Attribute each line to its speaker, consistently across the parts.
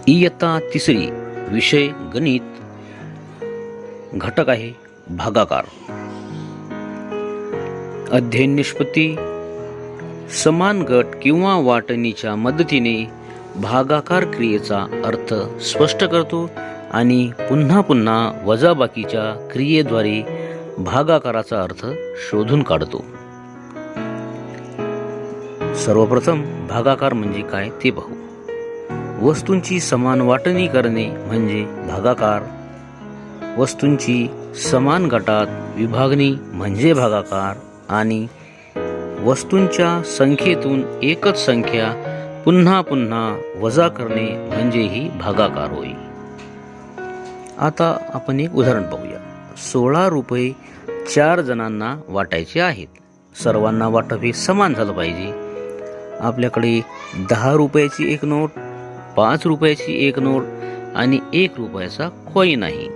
Speaker 1: इयत्ता तिसरी, विषय गणित, घटक आहे भागाकार. अध्ययन निष्पत्ती. समान गट किंवा वाटणीच्या मदतीने भागाकार क्रियेचा अर्थ स्पष्ट करतो आणि पुन्हा पुन्हा वजाबाकीच्या क्रियेद्वारे भागाकाराचा अर्थ शोधून काढतो. सर्वप्रथम भागाकार म्हणजे काय ते पाहू. वस्तूंची समान वाटणी करणे म्हणजे भागाकार. वस्तूंची समान गटात विभागणी म्हणजे भागाकार आणि वस्तूंच्या संख्येतून एकच संख्या पुन्हा पुन्हा वजा करणे म्हणजेही भागाकार होय. आता आपण एक उदाहरण पाहूया. 16 रुपये 4 जणांना वाटायचे आहेत. सर्वांना वाटप हे समान झालं पाहिजे. आपल्याकडे 10 रुपयाची एक नोट, 5 रुपयाची एक नोट आणि 1 रुपयाचा कॉईन आहे.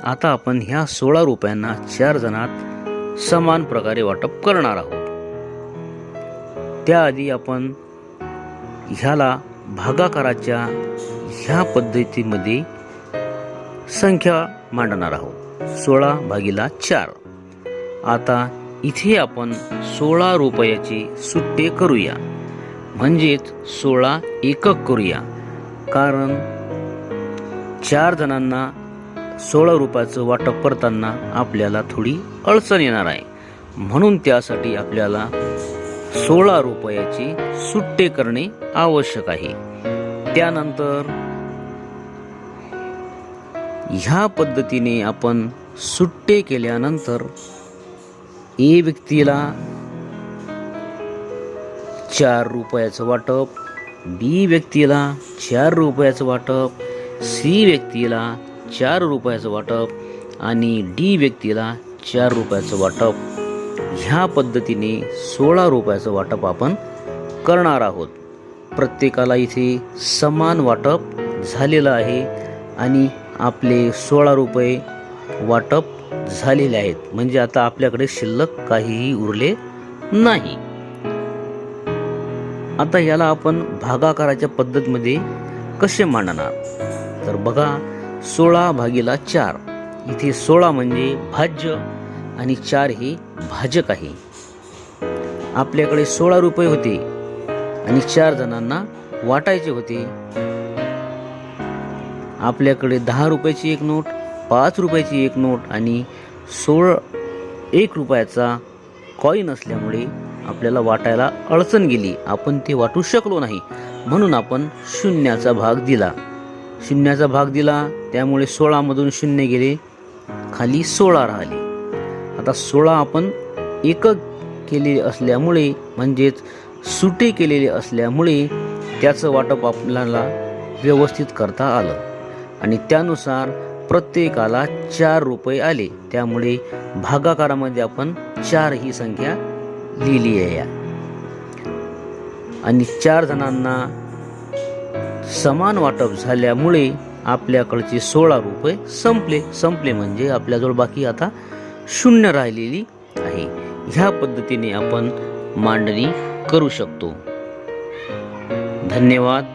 Speaker 1: आता आपण ह्या 16 रुपयांना 4 जणात समान प्रकारे वाटप करणार आहोत. त्याआधी आपण ह्याला भागाकाराच्या ह्या पद्धतीमध्ये संख्या मांडणार आहोत. 16 भागिले 4. आता इथे आपण 16 रुपयाचे सुट्टे करूया, म्हणजेच 16 एकक करूया. कारण 4 जणांना 16 रुपयाचं वाटप करताना आपल्याला थोडी अडचण येणार आहे. म्हणून त्यासाठी आपल्याला 16 रुपयाचे सुट्टे करणे आवश्यक आहे. त्यानंतर ह्या पद्धतीने आपण सुट्टे केल्यानंतर ए व्यक्तीला 4 रुपयाचं वाटप, बी व्यक्तीला 4 रुपयाचं वाटप, सी व्यक्तीला 4 रुपयाचं वाटप आणि डी व्यक्तीला 4 रुपयाचं वाटप. ह्या पद्धतीने 16 रुपयाचं वाटप आपण करणार आहोत. प्रत्येकाला इथे समान वाटप झालेलं आहे आणि आपले 16 रुपये वाटप झालेले आहेत. म्हणजे आता आपल्याकडे शिल्लक काहीही उरले नाही. आता याला आपण भागाकाराच्या पद्धतीमध्ये कसे मांडणार. तर बघा, 16 भागिले 4. इथे 16 म्हणजे भाज्य आणि 4 हे भाजक आहे. आपल्याकडे 16 रुपये होते आणि 4 जणांना वाटायचे होते. आपल्याकडे 10 रुपयाची एक नोट, 5 रुपयाची एक नोट आणि 1 रुपयाचा कॉईन असल्यामुळे आपल्याला वाटायला अडचण गेली. आपण ते वाटू शकलो नाही. म्हणून आपण शून्याचा भाग दिला. त्यामुळे 16 मधून 0 गेले, खाली 16 राहिले. आता 16 आपण एकक केलेले असल्यामुळे म्हणजेच सुटे केलेले असल्यामुळे त्याचं वाटप आपल्याला व्यवस्थित करता आलं आणि त्यानुसार प्रत्येकाला 4 रुपये आले. त्यामुळे भागाकारामध्ये आपण 4 ही संख्या लिहिली आहे आणि 4 जणांना समान वाटप झाल्यामुळे आपल्याकडचे 16 रुपये संपले म्हणजे आपल्याजवळ बाकी आता 0 राहिलेली आहे. ह्या पद्धतीने आपण मांडणी करू शकतो. धन्यवाद.